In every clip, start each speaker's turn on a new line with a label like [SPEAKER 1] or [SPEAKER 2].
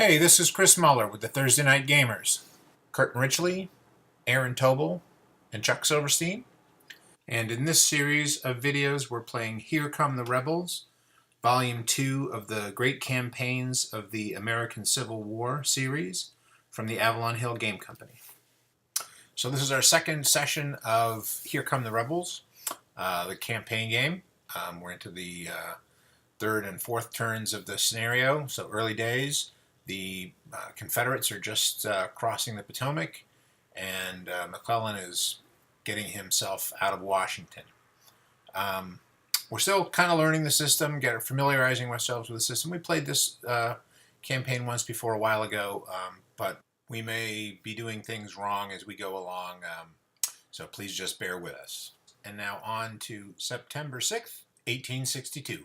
[SPEAKER 1] Hey, this is Chris Muller with the Thursday Night Gamers. Curtin Richley, Aaron Tobel, and Chuck Silverstein. And in this series of videos, we're playing Here Come the Rebels, Volume 2 of the Great Campaigns of the American Civil War series from the Avalon Hill Game Company. So this is our second session of Here Come the Rebels, the campaign game. We're into the third and fourth turns of the scenario, so early days. The Confederates are just crossing the Potomac, and McClellan is getting himself out of Washington. We're still kind of learning the system, familiarizing ourselves with the system. We played this campaign once before a while ago, but we may be doing things wrong as we go along, so please just bear with us. And now on to September 6th, 1862.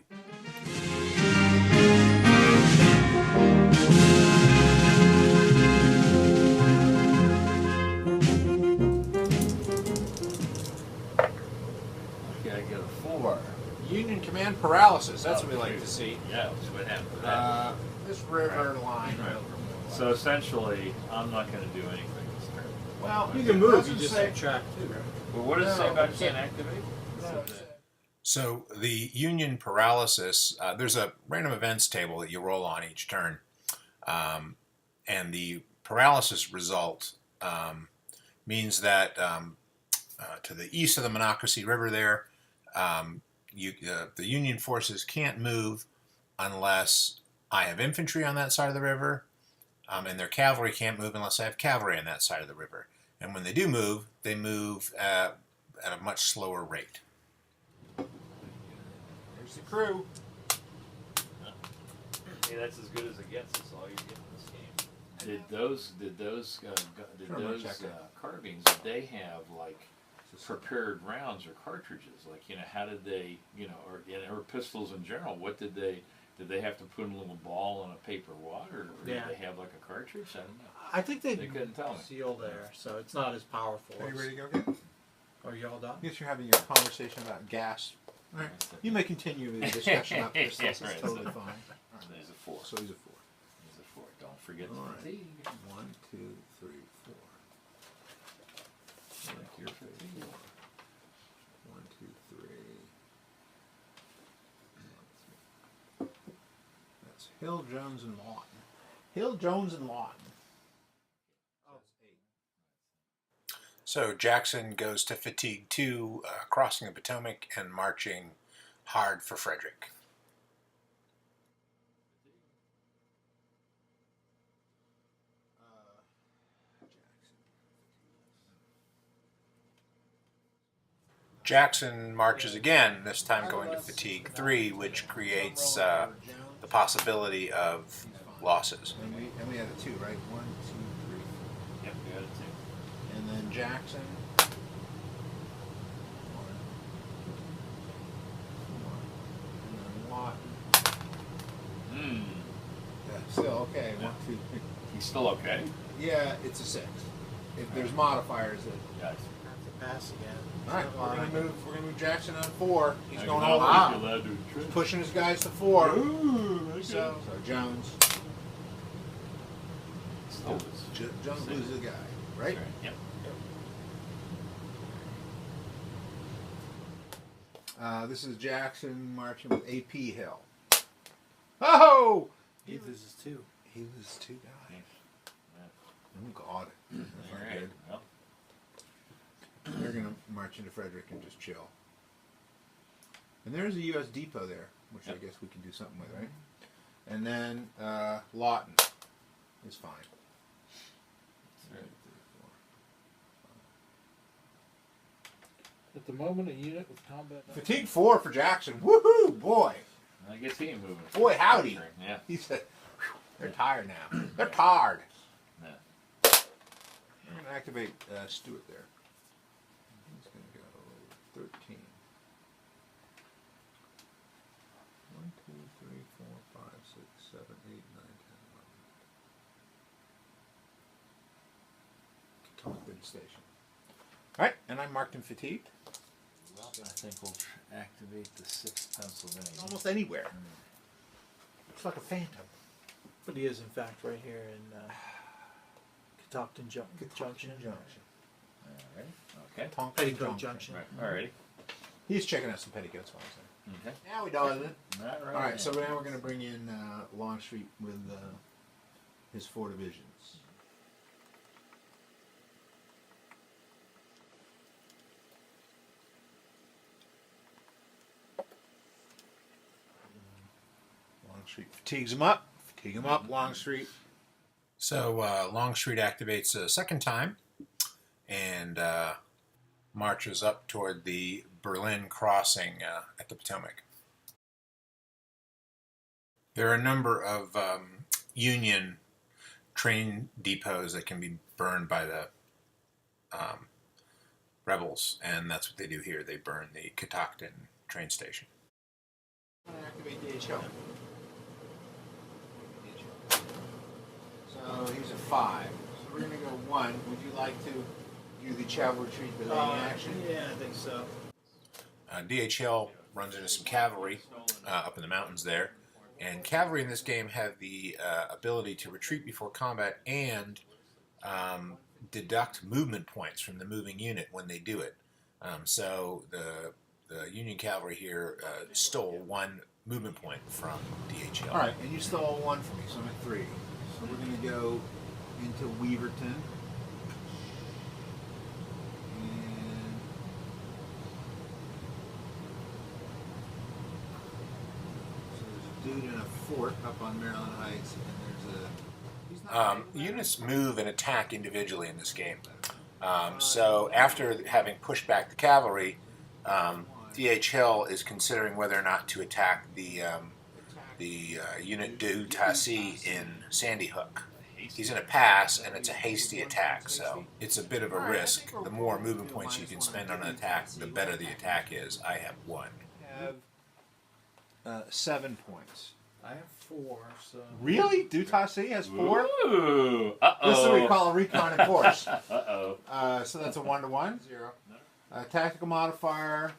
[SPEAKER 1] Union command paralysis. That's what we like to see.
[SPEAKER 2] Yeah, what happened to that?
[SPEAKER 1] This river line.
[SPEAKER 2] Right. So essentially, I'm not going to do anything this turn.
[SPEAKER 1] Well,
[SPEAKER 3] you can move. You just subtract two.
[SPEAKER 2] Well, what does it say about can't activate?
[SPEAKER 1] So the Union paralysis. There's a random events table that you roll on each turn, and the paralysis result means that to the east of the Monocacy River there. The Union forces can't move unless I have infantry on that side of the river, and their cavalry can't move unless I have cavalry on that side of the river. And when they do move, they move at a much slower rate. Here's the crew.
[SPEAKER 2] Hey, that's as good as it gets. That's all you get in this game. Did those carbines? Did they have like prepared rounds or cartridges? Like, how did they, or pistols in general? What did they have to put in a little ball in a paper wad, or did they have like a cartridge? I don't know.
[SPEAKER 3] I think they
[SPEAKER 2] couldn't tell me.
[SPEAKER 3] Sealed there, so it's not as powerful.
[SPEAKER 1] Are you ready to go again?
[SPEAKER 3] Are you all done?
[SPEAKER 1] I guess you're having your conversation about gas. All right. You may continue the discussion up this. This is totally fine.
[SPEAKER 2] Right. There's a 4.
[SPEAKER 1] So he's a 4.
[SPEAKER 2] There's a 4. Don't forget the fatigue.
[SPEAKER 1] 1, 2, 3, 4.
[SPEAKER 2] Like your fatigue.
[SPEAKER 1] 1, 2, 3. That's Hill, Jones, and Lawton. Hill, Jones, and Lawton. Oh, 8. So Jackson goes to Fatigue 2, crossing the Potomac and marching hard for Frederick. Jackson marches again, this time going to Fatigue 3, which creates the possibility of losses. And we had a 2, right? 1, 2, 3.
[SPEAKER 2] Yep, we had a 2.
[SPEAKER 1] And then Jackson. 1, 4, and then Lawton. Yeah, still okay. 1, 2, 3.
[SPEAKER 2] He's still okay?
[SPEAKER 1] Yeah, it's a 6. If there's modifiers that.
[SPEAKER 2] Yes.
[SPEAKER 3] Pass again.
[SPEAKER 1] All right, we're gonna move Jackson on 4. He's going
[SPEAKER 2] all
[SPEAKER 1] all the way. He's pushing his guys to 4.
[SPEAKER 2] Ooh, okay.
[SPEAKER 1] So Jones. Jones loses a guy, right?
[SPEAKER 2] Yep.
[SPEAKER 1] This is Jackson marching with AP Hill. Oh!
[SPEAKER 3] He loses 2.
[SPEAKER 1] He loses 2 guys.
[SPEAKER 2] Yeah.
[SPEAKER 1] Oh God. That's not good.
[SPEAKER 2] Well.
[SPEAKER 1] They're going to march into Frederick and just chill. And there's a U.S. depot there, which I guess we can do something with, right? And then Lawton is fine.
[SPEAKER 2] Right.
[SPEAKER 3] At the moment, a unit with combat.
[SPEAKER 1] Fatigue 4 for Jackson. Woohoo, boy.
[SPEAKER 2] I guess he ain't moving.
[SPEAKER 1] Boy, howdy.
[SPEAKER 2] Yeah.
[SPEAKER 1] He said, they're tired now. They're tired.
[SPEAKER 2] Yeah.
[SPEAKER 1] I'm going to activate Stewart there. He's going to go 13. 1, 2, 3, 4, 5, 6, 7, 8, 9, 10, 11. Potomac Station. All right, and I marked him fatigued.
[SPEAKER 2] Well, I think we'll activate the 6th Pennsylvania.
[SPEAKER 1] Almost anywhere. Looks like a phantom.
[SPEAKER 3] But he is, in fact, right here in Catoctin Junction.
[SPEAKER 2] Alright, okay.
[SPEAKER 3] Petticoat Junction.
[SPEAKER 2] Right, alrighty.
[SPEAKER 1] He's checking out some petticoats while he's there.
[SPEAKER 2] Okay.
[SPEAKER 1] Now we done it.
[SPEAKER 2] Not right.
[SPEAKER 1] All right, so now we're going to bring in Longstreet with his 4 divisions. Longstreet fatigues him up. Fatigue him up, Longstreet. So Longstreet activates a second time and marches up toward the Berlin crossing at the Potomac. There are a number of Union train depots that can be burned by the rebels, and that's what they do here. They burn the Catoctin train station. Activate DHL. So here's a 5. So we're going to go 1. Would you like to do the cavalry retreat with any action?
[SPEAKER 3] Yeah, I think so.
[SPEAKER 1] DHL runs into some cavalry up in the mountains there. And cavalry in this game have the ability to retreat before combat and deduct movement points from the moving unit when they do it. So the Union cavalry here stole 1 movement point from DHL. All right, and you stole 1 from me, so I'm at 3. So we're going to go into Weaverton. And so there's a dude in a fort up on Maryland Heights, and there's a... units move and attack individually in this game. So after having pushed back the cavalry, DHL is considering whether or not to attack the unit du Tassi in Sandy Hook. He's in a pass, and it's a hasty attack, so it's a bit of a risk. The more movement points you can spend on an attack, the better the attack is. I have 1. I have 7 points.
[SPEAKER 3] I have 4, so...
[SPEAKER 1] Really? Du Tassi has 4?
[SPEAKER 2] Ooh, uh-oh.
[SPEAKER 1] This is what we call a recon in force.
[SPEAKER 2] Uh-oh.
[SPEAKER 1] So that's a 1-to-1. 0. Tactical modifier.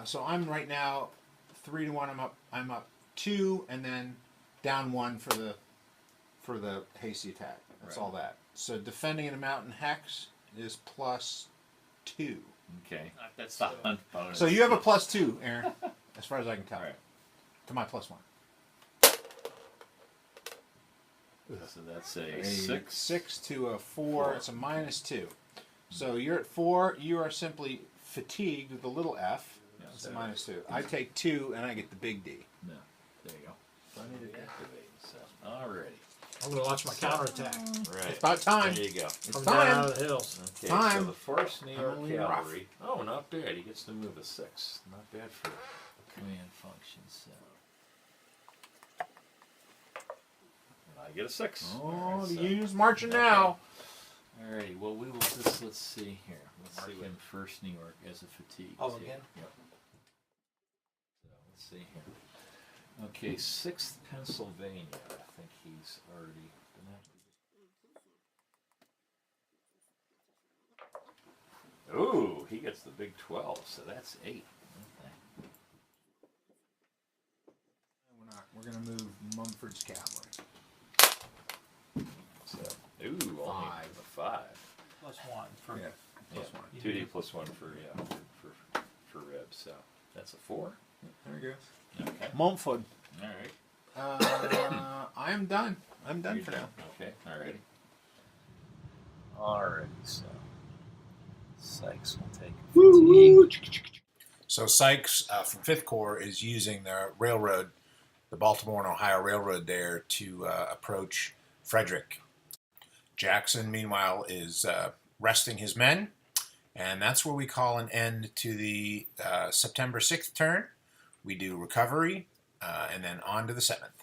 [SPEAKER 1] So I'm right now 3-to-1. I'm up 2, and then down 1 for the hasty attack. That's all that. So defending in a mountain hex is +2.
[SPEAKER 2] Okay. That's the hunt bonus.
[SPEAKER 1] So you have a +2, Aaron, as far as I can tell.
[SPEAKER 2] All right.
[SPEAKER 1] To my +1.
[SPEAKER 2] So that's a 6.
[SPEAKER 1] 6 to a 4. It's a -2. So you're at 4. You are simply fatigued with the little f.
[SPEAKER 2] Yeah,
[SPEAKER 1] It's a -2. I take 2, and I get the big D.
[SPEAKER 2] No. There you go. So I need to activate. So, alrighty.
[SPEAKER 3] I'm going to launch my counterattack.
[SPEAKER 2] Right.
[SPEAKER 1] It's about time.
[SPEAKER 2] There you go.
[SPEAKER 1] It's
[SPEAKER 3] From down out
[SPEAKER 1] time.
[SPEAKER 3] of the hills.
[SPEAKER 2] Okay,
[SPEAKER 1] Time.
[SPEAKER 2] so the 1st New York
[SPEAKER 1] Emily
[SPEAKER 2] Cavalry. Oh, not bad. He gets to move a 6. Not bad for command function. So and I get a 6.
[SPEAKER 1] Oh,
[SPEAKER 2] Alright,
[SPEAKER 1] the
[SPEAKER 2] so-
[SPEAKER 1] Union's marching
[SPEAKER 2] okay.
[SPEAKER 1] now.
[SPEAKER 2] Alrighty. Well, we will just let's see here. Let's see him 1st New York as a fatigue.
[SPEAKER 3] Oh,
[SPEAKER 2] See?
[SPEAKER 3] again?
[SPEAKER 2] Yep. So let's see here. Okay, 6th Pennsylvania. I think he's already been activated. Ooh, he gets the big 12, so that's 8. Okay.
[SPEAKER 1] We're going to move Mumford's cavalry.
[SPEAKER 2] So, ooh, only a 5.
[SPEAKER 3] +1 for...
[SPEAKER 1] Yeah.
[SPEAKER 2] Yeah,
[SPEAKER 1] +1.
[SPEAKER 2] 2D +1 for Reb, so that's a 4.
[SPEAKER 1] There he goes.
[SPEAKER 2] Okay.
[SPEAKER 1] Mumford.
[SPEAKER 2] All right.
[SPEAKER 1] I'm done. I'm done for now.
[SPEAKER 2] Okay. Alrighty. Alrighty. So Sykes will take fatigue.
[SPEAKER 1] So Sykes from 5th Corps is using the railroad, the Baltimore and Ohio Railroad there to approach Frederick. Jackson, meanwhile, is resting his men, and that's where we call an end to the September 6th turn. We do recovery, and then on to the 7th.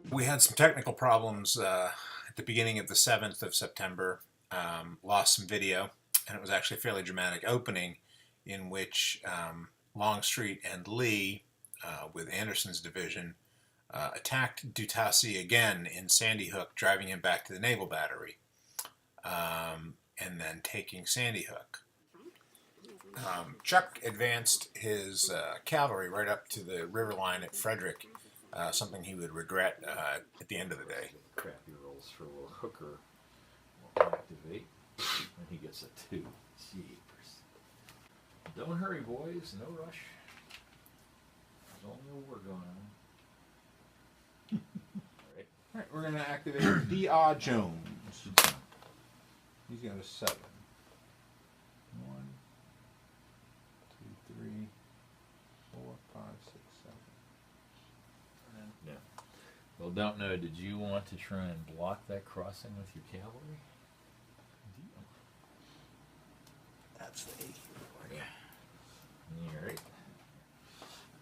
[SPEAKER 1] We had some technical problems at the beginning of the 7th of September, lost some video, and it was actually a fairly dramatic opening in which Longstreet and Lee, with Anderson's division, attacked du Tassi again in Sandy Hook, driving him back to the naval battery. and then taking Sandy Hook. Chuck advanced his cavalry right up to the river line at Frederick, something he would regret at the end of the day.
[SPEAKER 2] Crappy rolls for a little hooker. We'll activate, and he gets a 2. Jeepers. Don't hurry, boys. No rush. There's only a war going on. Alright.
[SPEAKER 4] Alright, we're going to activate D.R. Jones. He's got a 7. 1, 2, 3, 4, 5, 6, 7.
[SPEAKER 2] Yeah. Well, don't know. Did you want to try and block that crossing with your cavalry?
[SPEAKER 3] That's the 8 for you.
[SPEAKER 2] Alright.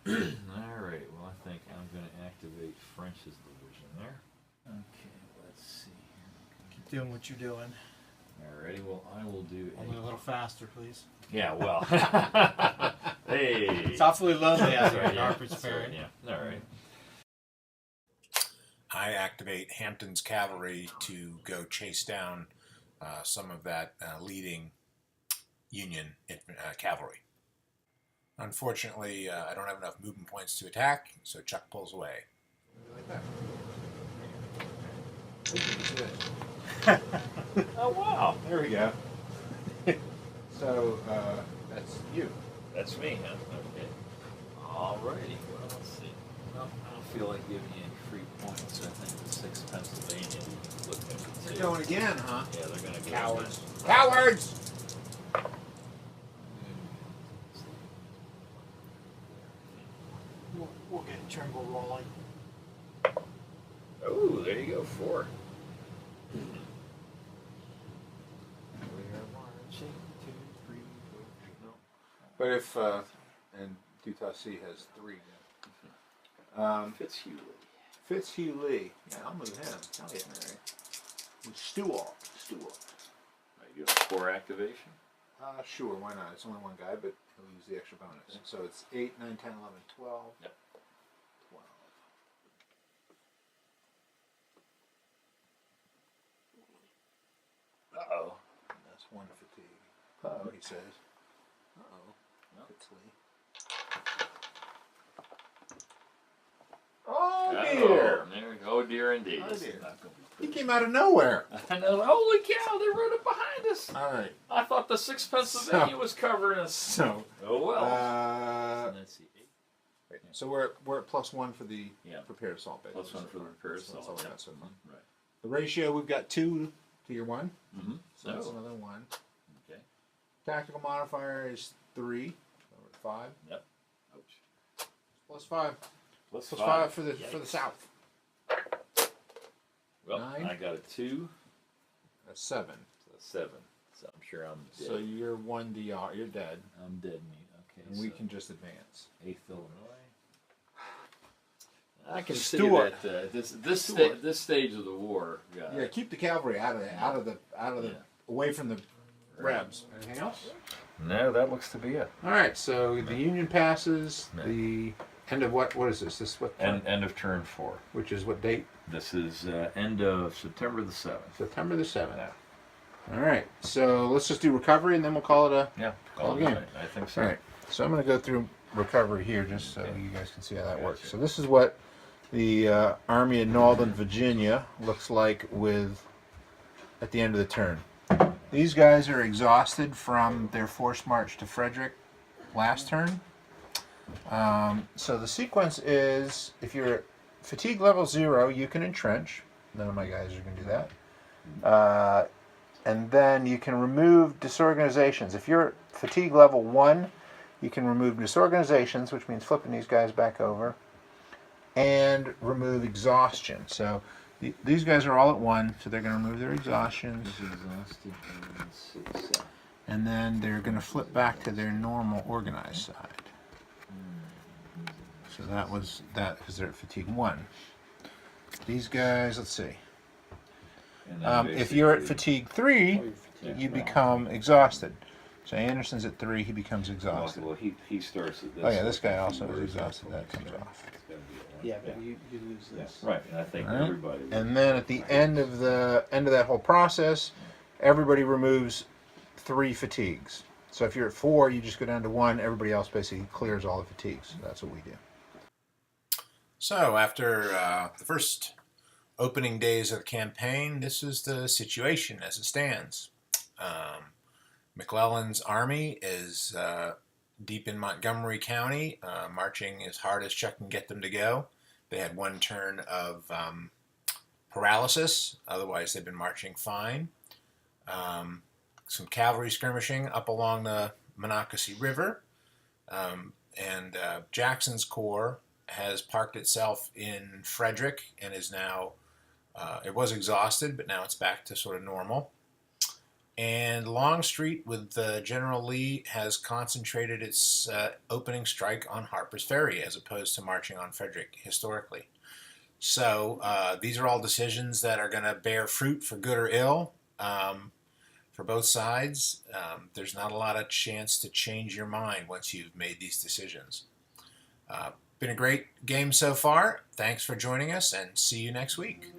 [SPEAKER 2] Alright, well, I think I'm going to activate French's division there. Okay, let's see here.
[SPEAKER 3] Keep doing what you're doing.
[SPEAKER 2] Alrighty, well, I will do
[SPEAKER 3] Only a little faster, please.
[SPEAKER 2] Yeah, well. Hey!
[SPEAKER 3] It's awfully lonely out here in
[SPEAKER 2] Yeah,
[SPEAKER 3] Harper's
[SPEAKER 2] that's
[SPEAKER 3] Ferry.
[SPEAKER 2] right, yeah, alright.
[SPEAKER 1] I activate Hampton's cavalry to go chase down some of that leading Union cavalry. Unfortunately, I don't have enough movement points to attack, so Chuck pulls away.
[SPEAKER 4] Like that.
[SPEAKER 2] Oh, wow.
[SPEAKER 4] There we go. So, that's you.
[SPEAKER 2] That's me, huh? Okay. Alrighty, well, let's see. Well, I don't feel like giving you any free points. I think the 6 Pennsylvania, you can look at it.
[SPEAKER 4] They're going again, huh?
[SPEAKER 2] Yeah, they're going to go.
[SPEAKER 4] Cowards. Cowards!
[SPEAKER 3] We'll get Trimble rolling.
[SPEAKER 2] Oh, there you go, 4. We are marching 2, 3, 4. No.
[SPEAKER 4] But if, and Dutassi has 3 now.
[SPEAKER 2] Fitzhugh.
[SPEAKER 4] Fitzhugh Lee. Yeah, I'll move him. Hell yeah, Mary. Stewart.
[SPEAKER 2] Are you doing 4 activation?
[SPEAKER 4] Sure, why not? It's only one guy, but he'll use the extra bonus.
[SPEAKER 2] Okay.
[SPEAKER 4] So it's 8, 9, 10, 11, 12.
[SPEAKER 2] Yep.
[SPEAKER 4] 12.
[SPEAKER 2] Uh-oh.
[SPEAKER 4] That's 1 fatigue. Uh-oh, he says. Uh-oh.
[SPEAKER 2] No.
[SPEAKER 4] Fitz Lee. Oh,
[SPEAKER 2] Oh,
[SPEAKER 4] dear!
[SPEAKER 2] there we go. Oh, dear indeed.
[SPEAKER 4] Oh,
[SPEAKER 2] This is
[SPEAKER 4] dear.
[SPEAKER 2] not gonna be
[SPEAKER 4] He
[SPEAKER 2] pretty.
[SPEAKER 4] came out of nowhere.
[SPEAKER 2] I know. Holy cow, they rode up behind us.
[SPEAKER 4] All right.
[SPEAKER 2] I thought the 6 Pennsylvania was covering us.
[SPEAKER 4] So,
[SPEAKER 2] Oh, well. Let's see. 8.
[SPEAKER 4] wait, so we're at +1 for the
[SPEAKER 2] Yeah.
[SPEAKER 4] prepared assault, basically.
[SPEAKER 2] +1 for the prepared
[SPEAKER 4] So that's
[SPEAKER 2] assault,
[SPEAKER 4] all we
[SPEAKER 2] yeah.
[SPEAKER 4] got so far.
[SPEAKER 2] Right.
[SPEAKER 4] The ratio, we've got 2 to your 1.
[SPEAKER 2] Mm-hmm.
[SPEAKER 4] So that's another 1.
[SPEAKER 2] Okay.
[SPEAKER 4] Tactical modifier is 3. So we're at 5.
[SPEAKER 2] Yep. Ouch.
[SPEAKER 4] +5.
[SPEAKER 2] Plus
[SPEAKER 4] Plus 5 for the
[SPEAKER 2] Yikes.
[SPEAKER 4] south.
[SPEAKER 2] Well,
[SPEAKER 4] 9.
[SPEAKER 2] I got a 2.
[SPEAKER 4] That's 7.
[SPEAKER 2] So 7. So I'm sure I'm dead.
[SPEAKER 4] So you're 1 DR. You're dead.
[SPEAKER 2] I'm dead meat. Okay.
[SPEAKER 4] And we can just advance.
[SPEAKER 2] 8th Illinois. I consider
[SPEAKER 4] Stewart.
[SPEAKER 2] that
[SPEAKER 4] Stewart.
[SPEAKER 2] this stage of the war.
[SPEAKER 4] Yeah, keep the cavalry out of the
[SPEAKER 2] Yeah.
[SPEAKER 4] away from the Rebs. Anything else?
[SPEAKER 2] No, that looks to be it.
[SPEAKER 4] All right. So the Union passes.
[SPEAKER 2] No.
[SPEAKER 4] The end of what? What is this? This what?
[SPEAKER 2] End of turn 4.
[SPEAKER 4] Which is what date?
[SPEAKER 2] This is end of September the 7th.
[SPEAKER 4] September the 7th.
[SPEAKER 2] Yeah.
[SPEAKER 4] All right. So let's just do recovery and then we'll call it a.
[SPEAKER 2] Yeah.
[SPEAKER 4] Call
[SPEAKER 2] it
[SPEAKER 4] game.
[SPEAKER 2] a night. I think so.
[SPEAKER 4] All right. So I'm going to go through recovery here just so
[SPEAKER 2] Okay.
[SPEAKER 4] you guys can see how that
[SPEAKER 2] Gotcha.
[SPEAKER 4] works. So this is what the Army of Northern Virginia looks like with at the end of the turn. These guys are exhausted from their forced march to Frederick last turn. So the sequence is, if you're at fatigue level 0, you can entrench. None of my guys are going to do that. And then you can remove disorganizations. If you're at fatigue level 1, you can remove disorganizations, which means flipping these guys back over, and remove exhaustion. So these guys are all at 1, so they're going to remove their exhaustions,
[SPEAKER 2] Exhausted. Let's see.
[SPEAKER 4] and then they're going to flip back to their normal organized side. So that was that because they're at fatigue 1. These guys, let's see.
[SPEAKER 2] And then
[SPEAKER 4] If you're at
[SPEAKER 2] basically-
[SPEAKER 4] fatigue 3, you become exhausted. So Anderson's at 3, he becomes exhausted.
[SPEAKER 2] Well, he starts at this.
[SPEAKER 4] Oh yeah, this guy also is exhausted. That comes off.
[SPEAKER 2] It's gotta be at 1.
[SPEAKER 3] Yeah, but you lose this.
[SPEAKER 2] Right, and I think
[SPEAKER 4] All right.
[SPEAKER 2] everybody.
[SPEAKER 4] And then at the end of that whole process, everybody removes 3 fatigues. So if you're at 4, you just go down to 1. Everybody else basically clears all the fatigues. That's what we do.
[SPEAKER 1] So after the first opening days of the campaign, this is the situation as it stands. McClellan's army is deep in Montgomery County, marching as hard as Chuck can get them to go. They had 1 turn of paralysis, otherwise they've been marching fine. Some cavalry skirmishing up along the Monocacy River, and Jackson's Corps has parked itself in Frederick and is now, it was exhausted, but now it's back to sort of normal. And Longstreet with General Lee has concentrated its opening strike on Harper's Ferry as opposed to marching on Frederick historically. So these are all decisions that are going to bear fruit for good or ill for both sides. There's not a lot of chance to change your mind once you've made these decisions. Been a great game so far. Thanks for joining us, and see you next week.